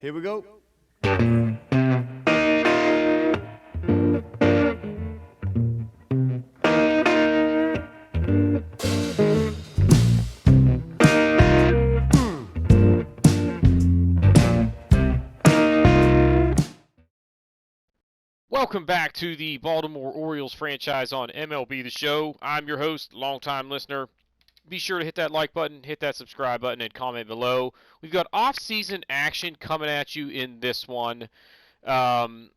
Here we go. Welcome back to the Baltimore Orioles franchise on MLB the Show. I'm your host, longtime listener. Be sure to hit that like button, hit that subscribe button, and comment below. We've got off-season action coming at you in this one. And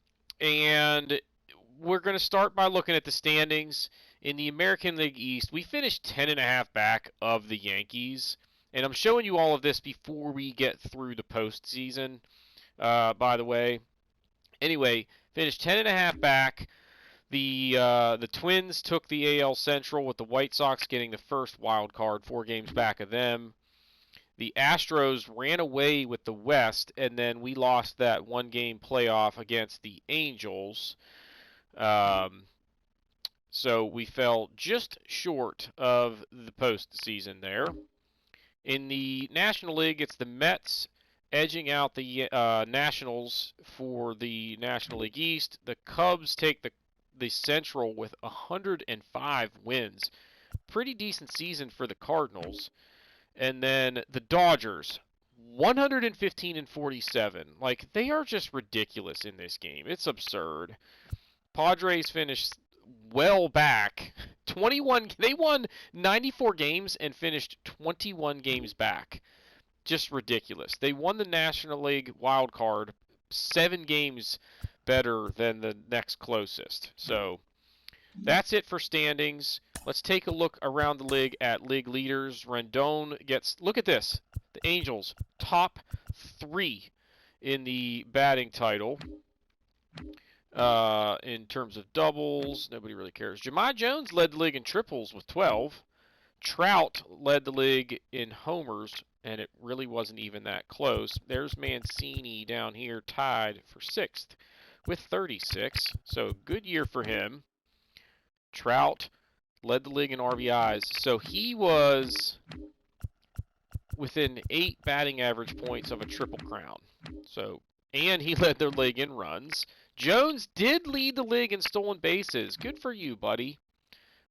we're going to start by looking at the standings. In the American League East, we finished 10.5 back of the Yankees. And I'm showing you all of this before we get through the postseason, by the way. Anyway, finished 10.5 back. The Twins took the AL Central with the White Sox getting the first wild card, 4 games back of them. The Astros ran away with the West, and then we lost that 1-game playoff against the Angels. So we fell just short of the postseason there. In the National League, it's the Mets edging out the Nationals for the National League East. The Cubs take the Central with 105 wins. Pretty decent season for the Cardinals. And then the Dodgers, 115-47. Like, they are just ridiculous in this game. It's absurd. Padres finished well back. They won 94 games and finished 21 games back. Just ridiculous. They won the National League wild card 7 games better than the next closest. So that's it for standings. Let's take a look around the league at league leaders. Rendon gets, look at this. The Angels, top 3 in the batting title. In terms of doubles, nobody really cares. Jahmai Jones led the league in triples with 12. Trout led the league in homers, and it really wasn't even that close. There's Mancini down here tied for 6th with 36. So good year for him. Trout led the league in RBIs. So he was within 8 batting average points of a triple crown. And he led the league in runs. Jones did lead the league in stolen bases. Good for you, buddy.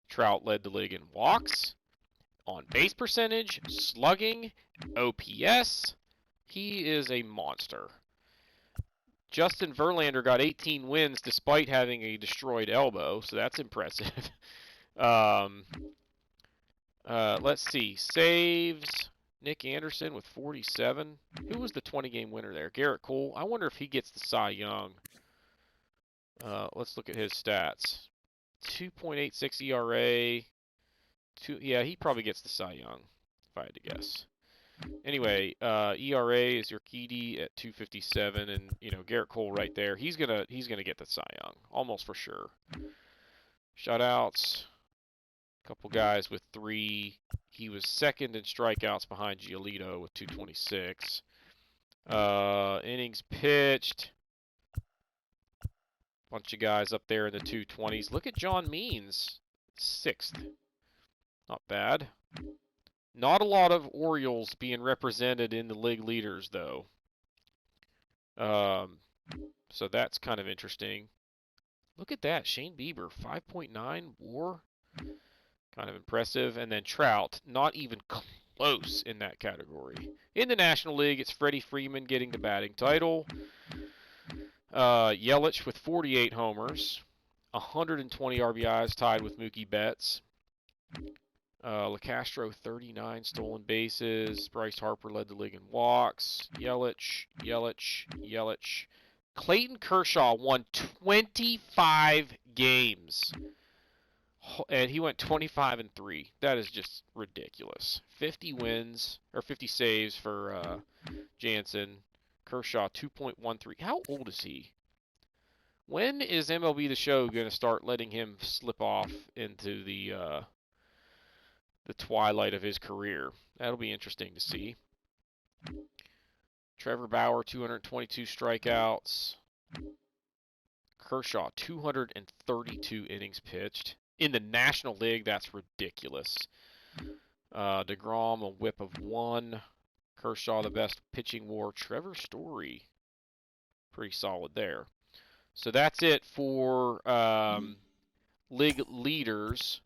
Trout led the league in walks, on base percentage, slugging, OPS. He is a monster. Justin Verlander got 18 wins despite having a destroyed elbow, so that's impressive. Let's see. Saves. Nick Anderson with 47. Who was the 20-game winner there? Garrett Cole. I wonder if he gets the Cy Young. Let's look at his stats. 2.86 ERA. Yeah, he probably gets the Cy Young, if I had to guess. Anyway, ERA is Urquidy at 2.57, and Garrett Cole right there. He's gonna get the Cy Young, almost for sure. Shutouts, a couple guys with 3. He was second in strikeouts behind Giolito with 226. Innings pitched. Bunch of guys up there in the 220s. Look at John Means, 6th. Not bad. Not a lot of Orioles being represented in the league leaders, though. So that's kind of interesting. Look at that. Shane Bieber, 5.9 WAR. Kind of impressive. And then Trout, not even close in that category. In the National League, it's Freddie Freeman getting the batting title. Yelich with 48 homers. 120 RBIs, tied with Mookie Betts. LeCastro, 39 stolen bases. Bryce Harper led the league in walks. Yelich. Clayton Kershaw won 25 games. And he went 25-3. That is just ridiculous. 50 wins, or 50 saves for Jansen. Kershaw, 2.13. How old is he? When is MLB the Show going to start letting him slip off into the twilight of his career? That'll be interesting to see. Trevor Bauer, 222 strikeouts. Kershaw, 232 innings pitched. In the National League, that's ridiculous. DeGrom, a whip of 1. Kershaw, the best pitching WAR. Trevor Story, Pretty solid there. So that's it for league leaders.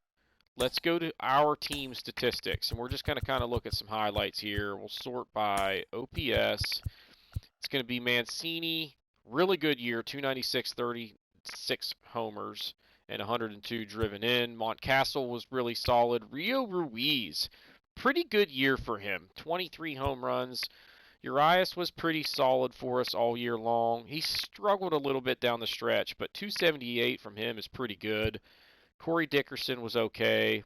Let's go to our team statistics, and we're just going to kind of look at some highlights here. We'll sort by OPS. It's going to be Mancini, really good year, 296, 36 homers, and 102 driven in. Montcastle was really solid. Rio Ruiz, pretty good year for him, 23 home runs. Urias was pretty solid for us all year long. He struggled a little bit down the stretch, but 278 from him is pretty good. Corey Dickerson was okay.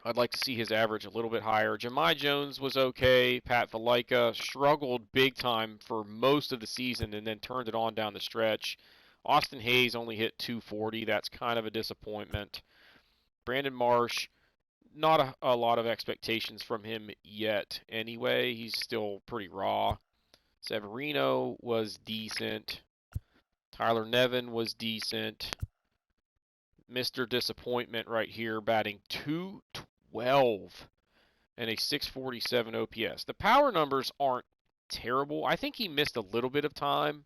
I'd like to see his average a little bit higher. Jahmai Jones was okay. Pat Valaika struggled big time for most of the season and then turned it on down the stretch. Austin Hays only hit 240. That's kind of a disappointment. Brandon Marsh, not a lot of expectations from him yet anyway. He's still pretty raw. Severino was decent. Tyler Nevin was decent. Mr. Disappointment right here, batting .212 and a 647 OPS. The power numbers aren't terrible. I think he missed a little bit of time,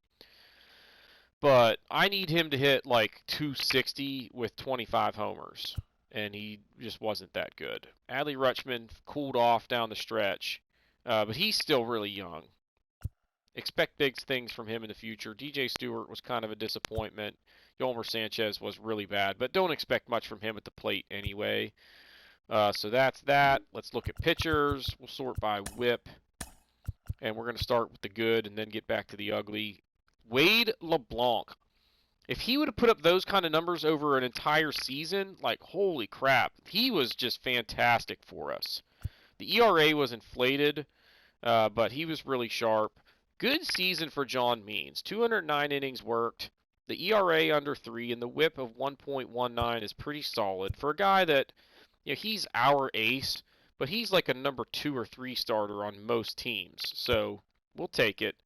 but I need him to hit like 260 with 25 homers, and he just wasn't that good. Adley Rutschman cooled off down the stretch, but he's still really young. Expect big things from him in the future. DJ Stewart was kind of a disappointment. Yolmer Sanchez was really bad, but don't expect much from him at the plate anyway. So that's that. Let's look at pitchers. We'll sort by whip, and we're going to start with the good and then get back to the ugly. Wade LeBlanc. If he would have put up those kind of numbers over an entire season, like holy crap, he was just fantastic for us. The ERA was inflated, but he was really sharp. Good season for John Means. 209 innings worked. The ERA under 3 and the whip of 1.19 is pretty solid for a guy that, you know, he's our ace, but he's like a number 2 or 3 starter on most teams. So we'll take it.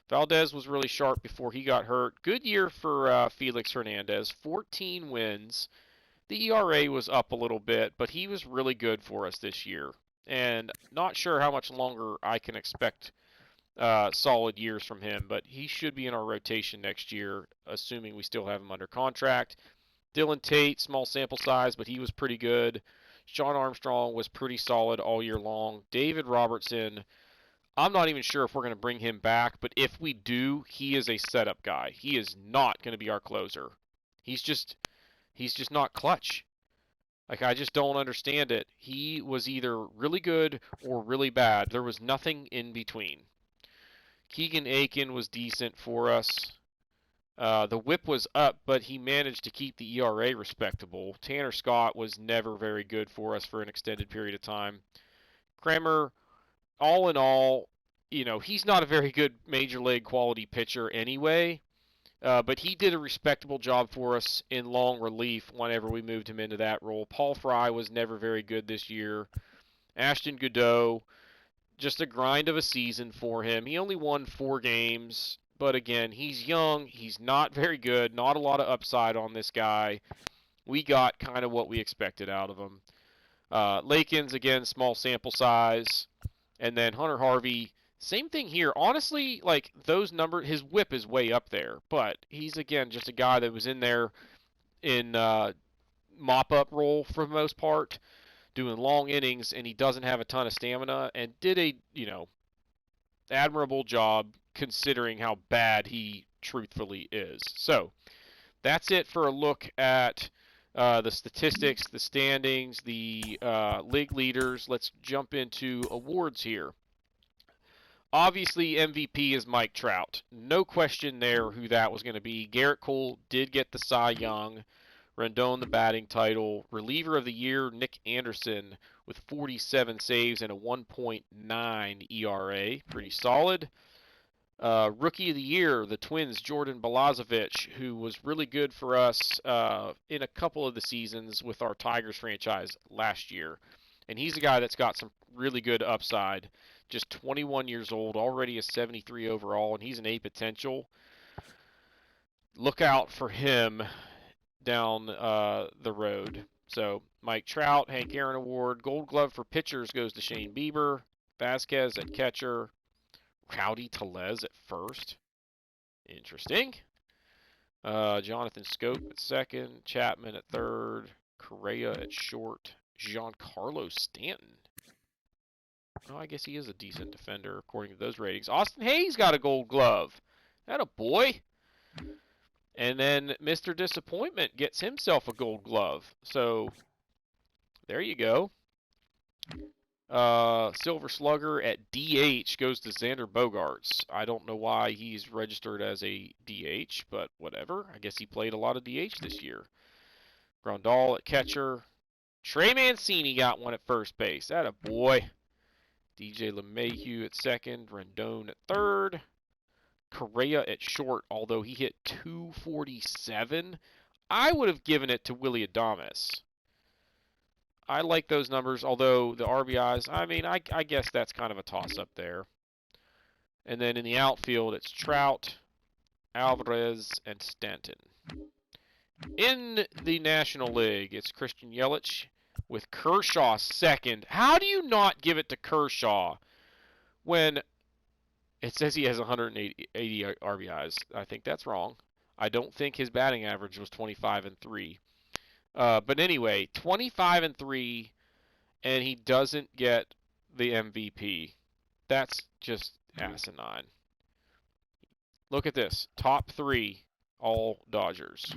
Valdez was really sharp before he got hurt. Good year for Felix Hernandez. 14 wins. The ERA was up a little bit, but he was really good for us this year. And not sure how much longer I can expect solid years from him, but he should be in our rotation next year, assuming we still have him under contract. Dylan Tate, small sample size, but he was pretty good. Sean Armstrong was pretty solid all year long. David Robertson, I'm not even sure if we're going to bring him back, but if we do, he is a setup guy. He is not going to be our closer. He's just not clutch. Like, I just don't understand it. He was either really good or really bad. There was nothing in between. Keegan Aiken was decent for us. The whip was up, but he managed to keep the ERA respectable. Tanner Scott was never very good for us for an extended period of time. Kramer, all in all, you know, he's not a very good major league quality pitcher anyway, but he did a respectable job for us in long relief whenever we moved him into that role. Paul Fry was never very good this year. Ashton Godot, just a grind of a season for him. He only won 4 games, but again, he's young. He's not very good. Not a lot of upside on this guy. We got kind of what we expected out of him. Lakins, again, small sample size. And then Hunter Harvey, same thing here. Honestly, like those numbers, his whip is way up there, but he's, again, just a guy that was in there in mop-up role for the most part, doing long innings, and he doesn't have a ton of stamina, and did a, you know, admirable job considering how bad he truthfully is. So that's it for a look at the statistics, the standings, the league leaders. Let's jump into awards here. Obviously, MVP is Mike Trout. No question there who that was going to be. Garrett Cole did get the Cy Young. Rendon the batting title. Reliever of the year, Nick Anderson with 47 saves and a 1.9 ERA. Pretty solid. Rookie of the year, the Twins, Jordan Balazovic, who was really good for us in a couple of the seasons with our Tigers franchise last year. And he's a guy that's got some really good upside. Just 21 years old, already a 73 overall, and he's an A potential. Look out for him down the road. So Mike Trout, Hank Aaron Award, Gold Glove for pitchers goes to Shane Bieber, Vasquez at catcher, Rowdy Tellez at first. Interesting. Jonathan Scope at second, Chapman at third, Correa at short, Giancarlo Stanton. Oh, I guess he is a decent defender according to those ratings. Austin Hays got a Gold Glove. That a boy. And then Mr. Disappointment gets himself a Gold Glove. So there you go. Silver Slugger at DH goes to Xander Bogaerts. I don't know why he's registered as a DH, but whatever. I guess he played a lot of DH this year. Grandal at catcher. Trey Mancini got one at first base. That a boy. DJ LeMahieu at second. Rendon at third. Correa at short, although he hit 247. I would have given it to Willy Adames. I like those numbers, although the RBIs, I mean, I guess that's kind of a toss-up there. And then in the outfield, it's Trout, Alvarez, and Stanton. In the National League, it's Christian Yelich with Kershaw second. How do you not give it to Kershaw when it says he has 180 RBIs? I think that's wrong. I don't think his batting average was 25-3. But anyway, 25-3, and he doesn't get the MVP. That's just asinine. Look at this. Top 3, all Dodgers.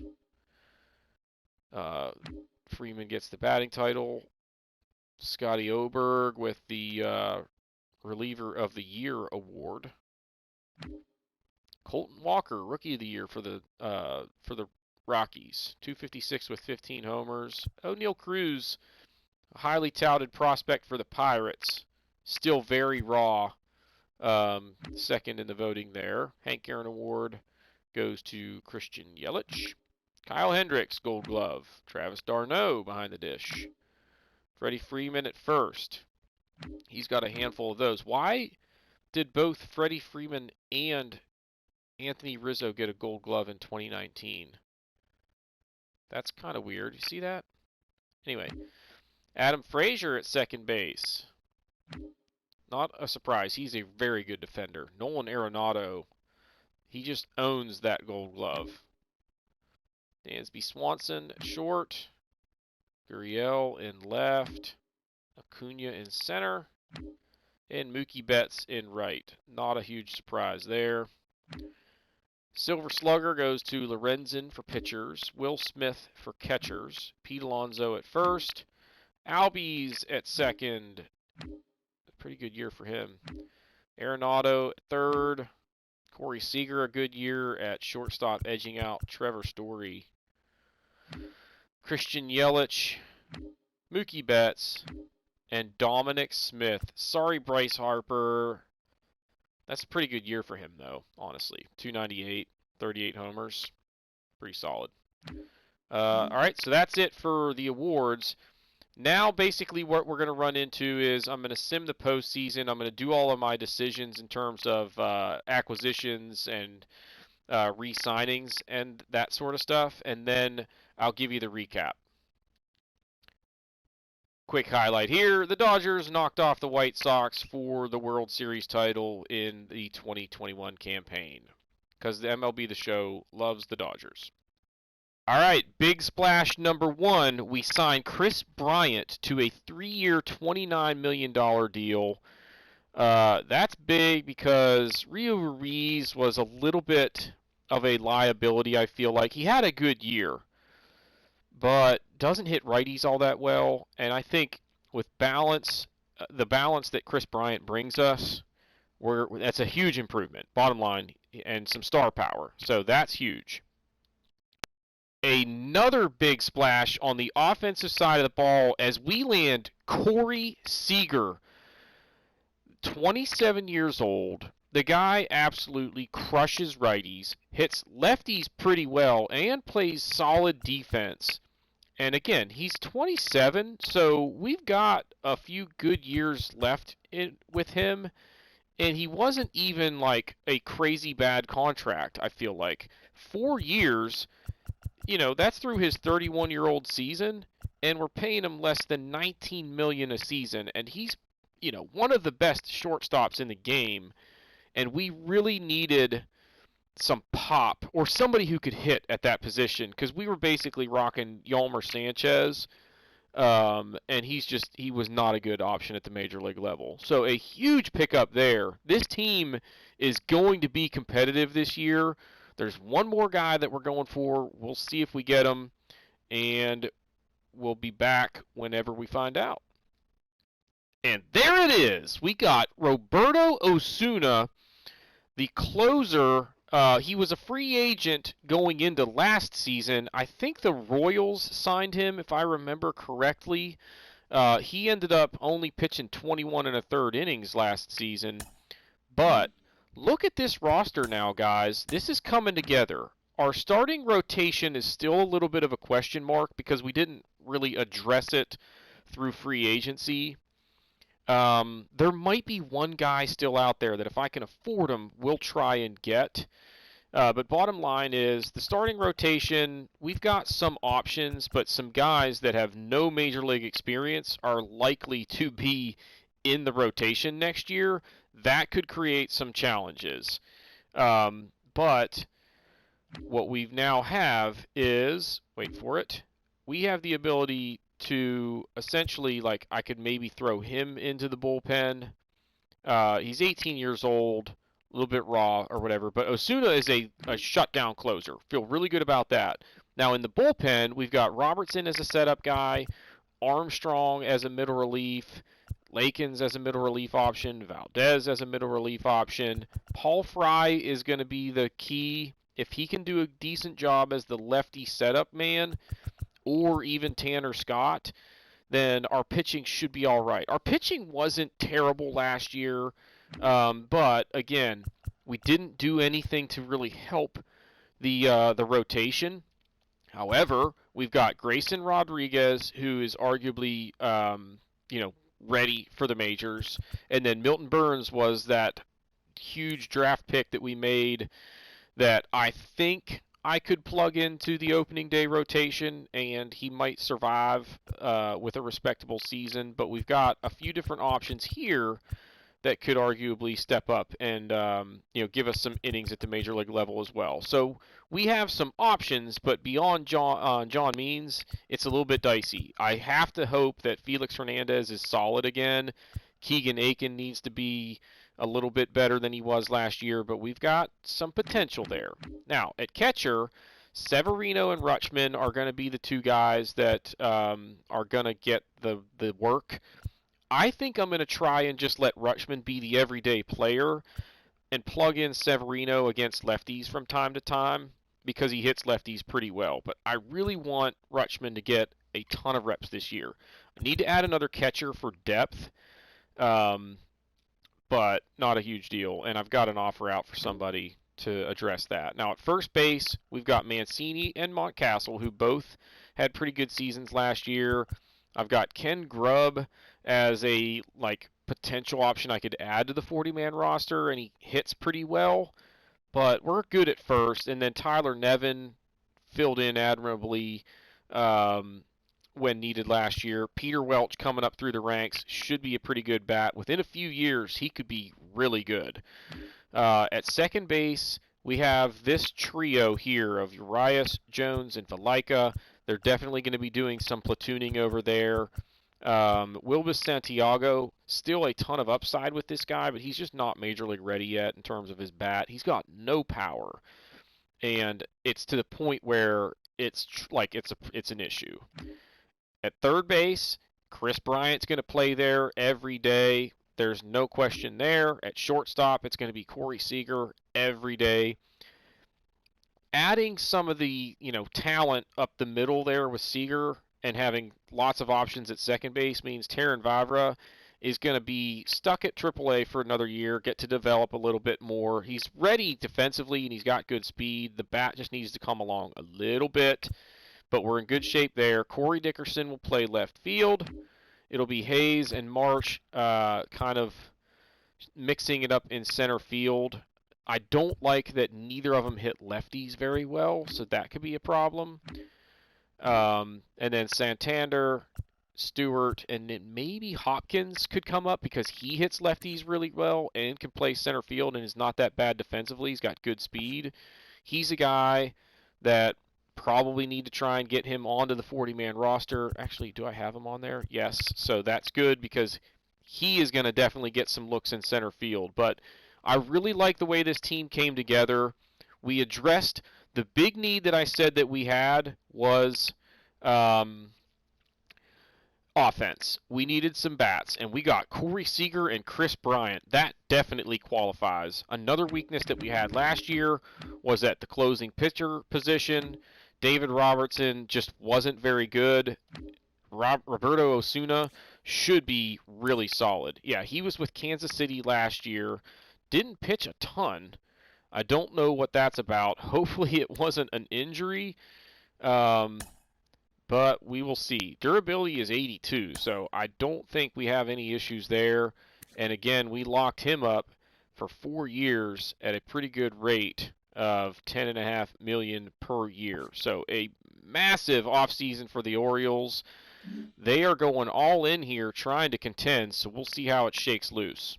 Freeman gets the batting title. Scotty Oberg with the Reliever of the Year award. Colton Walker, Rookie of the Year for the Rockies, 256 with 15 homers. O'Neal Cruz, a highly touted prospect for the Pirates, still very raw. Second in the voting there. Hank Aaron Award goes to Christian Yelich. Kyle Hendricks, Gold Glove. Travis d'Arnaud behind the dish. Freddie Freeman at first. He's got a handful of those. Why did both Freddie Freeman and Anthony Rizzo get a Gold Glove in 2019? That's kind of weird. You see that? Anyway, Adam Frazier at second base. Not a surprise. He's a very good defender. Nolan Arenado, he just owns that Gold Glove. Dansby Swanson at short. Gurriel in left. Acuna in center. And Mookie Betts in right. Not a huge surprise there. Silver Slugger goes to Lorenzen for pitchers. Will Smith for catchers. Pete Alonso at first. Albies at second. Pretty good year for him. Arenado at third. Corey Seager, a good year at shortstop, edging out Trevor Story. Christian Yelich, Mookie Betts, and Dominic Smith. Sorry, Bryce Harper. That's a pretty good year for him, though, honestly. 298, 38 homers. Pretty solid. All right, so that's it for the awards. Now, basically, what we're going to run into is I'm going to sim the postseason. I'm going to do all of my decisions in terms of acquisitions and re-signings and that sort of stuff, and then I'll give you the recap. Quick highlight here. The Dodgers knocked off the White Sox for the World Series title in the 2021 campaign because the MLB The Show loves the Dodgers. All right, big splash number 1. We signed Kris Bryant to a 3-year, $29 million deal. That's big because Rio Ruiz was a little bit of a liability, I feel like. He had a good year, but doesn't hit righties all that well. And I think with balance, the balance that Kris Bryant brings us, that's a huge improvement, bottom line, and some star power. So that's huge. Another big splash on the offensive side of the ball as we land Corey Seager, 27 years old. The guy absolutely crushes righties, hits lefties pretty well, and plays solid defense. And again, he's 27, so we've got a few good years left with him. And he wasn't even like a crazy bad contract, I feel like. 4 years, that's through his 31-year-old season, and we're paying him less than $19 million a season, and he's, one of the best shortstops in the game, and we really needed some pop or somebody who could hit at that position, because we were basically rocking Yolmer Sanchez, and he was not a good option at the major league level. So a huge pickup there. This team is going to be competitive this year. There's one more guy that we're going for. We'll see if we get him, and we'll be back whenever we find out. And there it is. We got Roberto Osuna, the closer. He was a free agent going into last season. I think the Royals signed him, if I remember correctly. He ended up only pitching 21 and a third innings last season. But look at this roster now, guys. This is coming together. Our starting rotation is still a little bit of a question mark because we didn't really address it through free agency. There might be one guy still out there that if I can afford him, we'll try and get. But bottom line is the starting rotation, we've got some options, but some guys that have no major league experience are likely to be in the rotation next year. That could create some challenges. But what we now have is, wait for it, we have the ability to essentially, like, I could maybe throw him into the bullpen. He's 18 years old, a little bit raw or whatever, but Osuna is a shutdown closer. Feel really good about that. Now in the bullpen, we've got Robertson as a setup guy, Armstrong as a middle relief, Lakins as a middle relief option, Valdez as a middle relief option. Paul Fry is going to be the key. If he can do a decent job as the lefty setup man, or even Tanner Scott, then our pitching should be all right. Our pitching wasn't terrible last year, but again, we didn't do anything to really help the rotation. However, we've got Grayson Rodriguez, who is arguably ready for the majors, and then Milton Burns was that huge draft pick that we made that I think I could plug into the opening day rotation, and he might survive with a respectable season. But we've got a few different options here that could arguably step up and give us some innings at the major league level as well. So we have some options, but beyond John Means, it's a little bit dicey. I have to hope that Felix Hernandez is solid again. Keegan Aiken needs to be a little bit better than he was last year, but we've got some potential there. Now, at catcher, Severino and Rutschman are going to be the two guys that are going to get the work. I think I'm going to try and just let Rutschman be the everyday player and plug in Severino against lefties from time to time because he hits lefties pretty well. But I really want Rutschman to get a ton of reps this year. I need to add another catcher for depth. But not a huge deal, and I've got an offer out for somebody to address that. Now, at first base, we've got Mancini and Montcastle, who both had pretty good seasons last year. I've got Ken Grubb as a potential option I could add to the 40-man roster, and he hits pretty well, but we're good at first. And then Tyler Nevin filled in admirably when needed last year. Peter Welch coming up through the ranks should be a pretty good bat. Within a few years, he could be really good. At second base, we have this trio here of Urias, Jones, and Valaika. They're definitely going to be doing some platooning over there. Wilbus Santiago, still a ton of upside with this guy, but he's just not major league ready yet in terms of his bat. He's got no power, and it's to the point where it's an issue. At third base, Kris Bryant's going to play there every day. There's no question there. At shortstop, it's going to be Corey Seager every day. Adding some of the talent up the middle there with Seager and having lots of options at second base means Terrin Vavra is going to be stuck at AAA for another year, get to develop a little bit more. He's ready defensively, and he's got good speed. The bat just needs to come along a little bit. But we're in good shape there. Corey Dickerson will play left field. It'll be Hays and Marsh kind of mixing it up in center field. I don't like that neither of them hit lefties very well, so that could be a problem. And then Santander, Stewart, and then maybe Hopkins could come up because he hits lefties really well and can play center field and is not that bad defensively. He's got good speed. He's a guy that probably need to try and get him onto the 40-man roster. Actually, do I have him on there? Yes. So that's good because he is going to definitely get some looks in center field. But I really like the way this team came together. We addressed the big need that I said that we had was offense. We needed some bats, and we got Corey Seager and Kris Bryant. That definitely qualifies. Another weakness that we had last year was at the closing pitcher position. David Robertson just wasn't very good. Roberto Osuna should be really solid. Yeah, he was with Kansas City last year. Didn't pitch a ton. I don't know what that's about. Hopefully it wasn't an injury. But we will see. Durability is 82, so I don't think we have any issues there. And again, we locked him up for 4 years at a pretty good rate of $10.5 million per year. So a massive offseason for the Orioles. They are going all in here trying to contend, so we'll see how it shakes loose.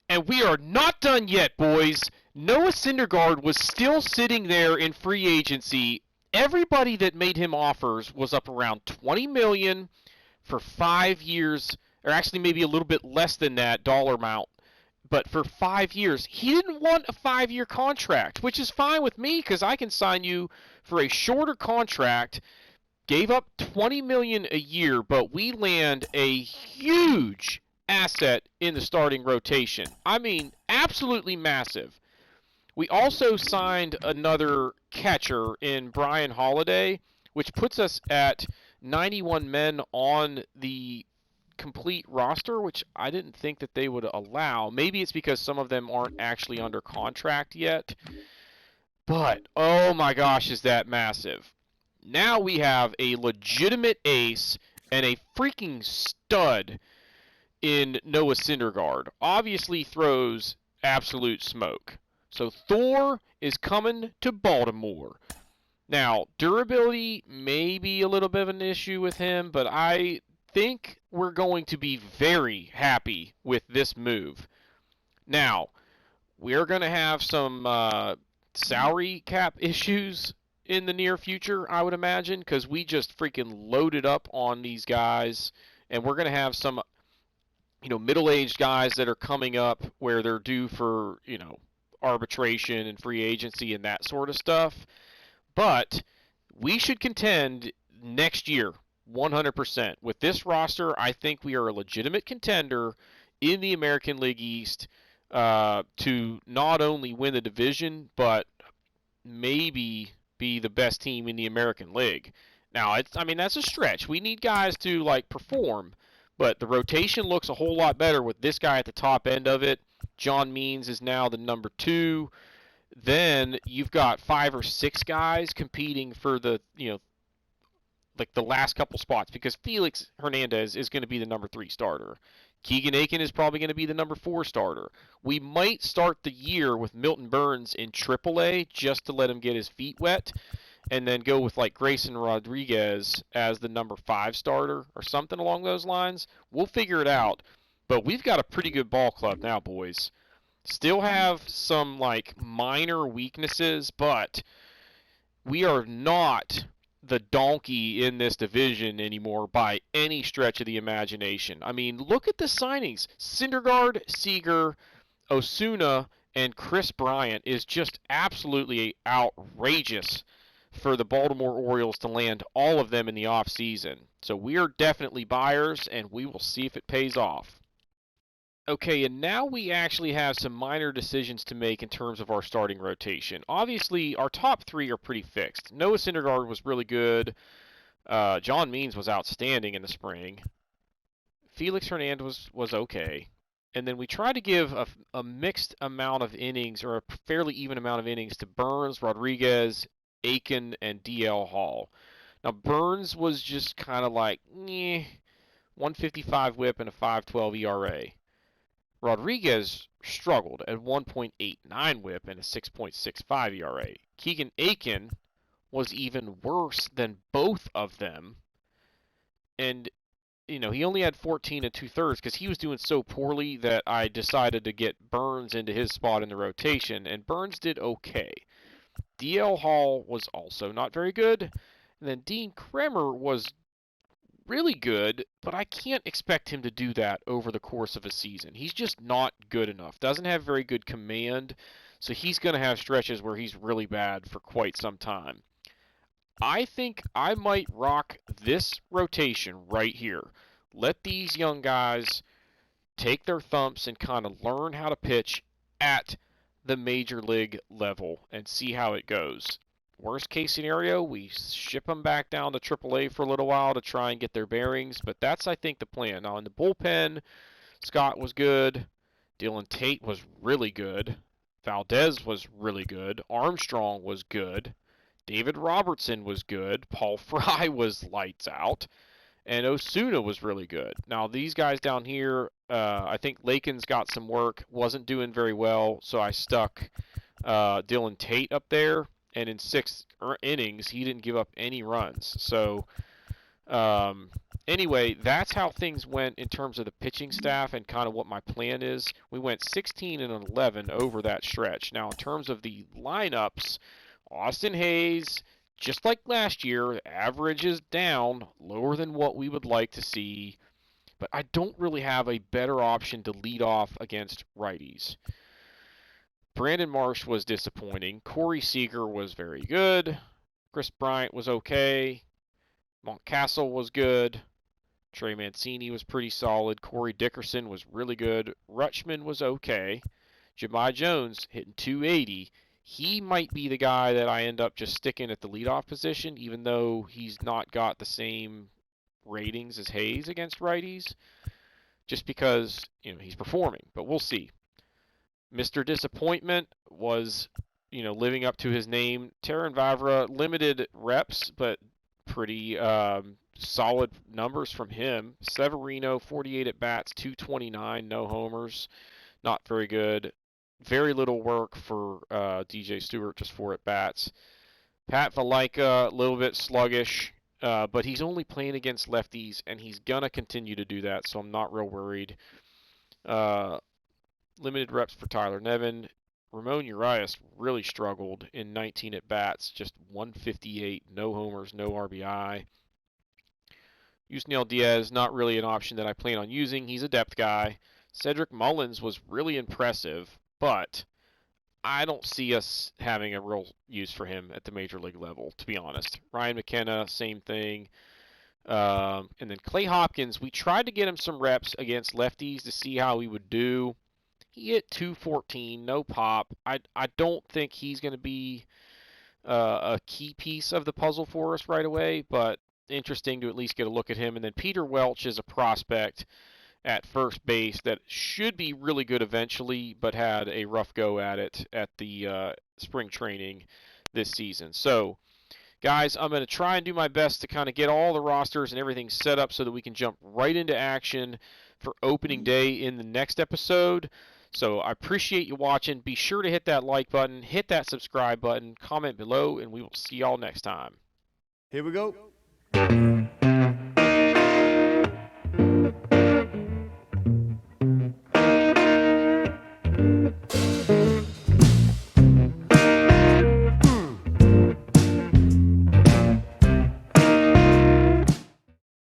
And we are not done yet, boys. Noah Syndergaard was still sitting there in free agency. Everybody that made him offers was up around $20 million for 5 years, or actually maybe a little bit less than that dollar amount. But for 5 years, he didn't want a 5-year contract, which is fine with me because I can sign you for a shorter contract. Gave up $20 million a year, but we land a huge asset in the starting rotation. I mean, absolutely massive. We also signed another catcher in Brian Holiday, which puts us at 91 men on the complete roster, which I didn't think that they would allow. Maybe it's because some of them aren't actually under contract yet. But, oh my gosh, is that massive. Now we have a legitimate ace and a freaking stud in Noah Syndergaard. Obviously throws absolute smoke. So Thor is coming to Baltimore. Now, durability may be a little bit of an issue with him, but I think we're going to be very happy with this move. Now, we're going to have some salary cap issues in the near future, I would imagine, because we just freaking loaded up on these guys, and we're going to have some, middle-aged guys that are coming up where they're due for, arbitration and free agency and that sort of stuff. But we should contend next year 100%. With this roster, I think we are a legitimate contender in the American League East to not only win the division, but maybe be the best team in the American League. Now, that's a stretch. We need guys to perform, but the rotation looks a whole lot better with this guy at the top end of it. John Means is now the number 2. Then you've got 5 or 6 guys competing for the, the last couple spots, because Felix Hernandez is going to be the number 3 starter. Keegan Aiken is probably going to be the number 4 starter. We might start the year with Milton Burns in AAA just to let him get his feet wet, and then go with Grayson Rodriguez as the number 5 starter or something along those lines. We'll figure it out. But we've got a pretty good ball club now, boys. Still have some minor weaknesses, but we are not the donkey in this division anymore by any stretch of the imagination. I mean, look at the signings. Syndergaard, Seager, Osuna, and Kris Bryant is just absolutely outrageous for the Baltimore Orioles to land all of them in the offseason. So we are definitely buyers, and we will see if it pays off. Okay, and now we actually have some minor decisions to make in terms of our starting rotation. Obviously, our top 3 are pretty fixed. Noah Syndergaard was really good. John Means was outstanding in the spring. Felix Hernandez was okay. And then we tried to give a mixed amount of innings, or a fairly even amount of innings, to Burns, Rodriguez, Aiken, and DL Hall. Now, Burns was just kind of 155 whip and a 5.12 ERA. Rodriguez struggled at 1.89 whip and a 6.65 ERA. Keegan Aiken was even worse than both of them. And he only had 14 and 2/3 because he was doing so poorly that I decided to get Burns into his spot in the rotation, and Burns did okay. DL Hall was also not very good, and then Dean Kremer was really good, but I can't expect him to do that over the course of a season. He's just not good enough. Doesn't have very good command, so he's going to have stretches where he's really bad for quite some time. I think I might rock this rotation right here. Let these young guys take their thumps and kind of learn how to pitch at the major league level and see how it goes. Worst case scenario, we ship them back down to AAA for a little while to try and get their bearings, but that's, I think, the plan. Now, in the bullpen, Scott was good. Dylan Tate was really good. Valdez was really good. Armstrong was good. David Robertson was good. Paul Fry was lights out. And Osuna was really good. Now, these guys down here, I think Lakin's got some work. Wasn't doing very well, so I stuck Dylan Tate up there. And in 6 innings, he didn't give up any runs. So, anyway, that's how things went in terms of the pitching staff and kind of what my plan is. We went 16 and 11 over that stretch. Now, in terms of the lineups, Austin Hays, just like last year, average is down, lower than what we would like to see. But I don't really have a better option to lead off against righties. Brandon Marsh was disappointing. Corey Seager was very good. Kris Bryant was okay. Montcastle was good. Trey Mancini was pretty solid. Corey Dickerson was really good. Rutschman was okay. Jahmai Jones hitting 280. He might be the guy that I end up just sticking at the leadoff position, even though he's not got the same ratings as Hays against righties, just because he's performing. But we'll see. Mr. Disappointment was living up to his name. Terran Vavra, limited reps, but pretty solid numbers from him. Severino, 48 at bats, 229, no homers, not very good. Very little work for DJ Stewart, just 4 at bats. Pat Valaika, a little bit sluggish, but he's only playing against lefties, and he's going to continue to do that, so I'm not real worried. Limited reps for Tyler Nevin. Ramon Urias really struggled in 19 at bats, just 158, no homers, no RBI. Yusniel Diaz, not really an option that I plan on using. He's a depth guy. Cedric Mullins was really impressive, but I don't see us having a real use for him at the major league level, to be honest. Ryan McKenna, same thing. And then Clay Hopkins, we tried to get him some reps against lefties to see how he would do. He hit 214, no pop. I don't think he's going to be a key piece of the puzzle for us right away, but interesting to at least get a look at him. And then Peter Welch is a prospect at first base that should be really good eventually, but had a rough go at it at the spring training this season. So, guys, I'm going to try and do my best to kind of get all the rosters and everything set up so that we can jump right into action for opening day in the next episode. So I appreciate you watching. Be sure to hit that like button, hit that subscribe button, comment below, and we will see y'all next time. Here we go.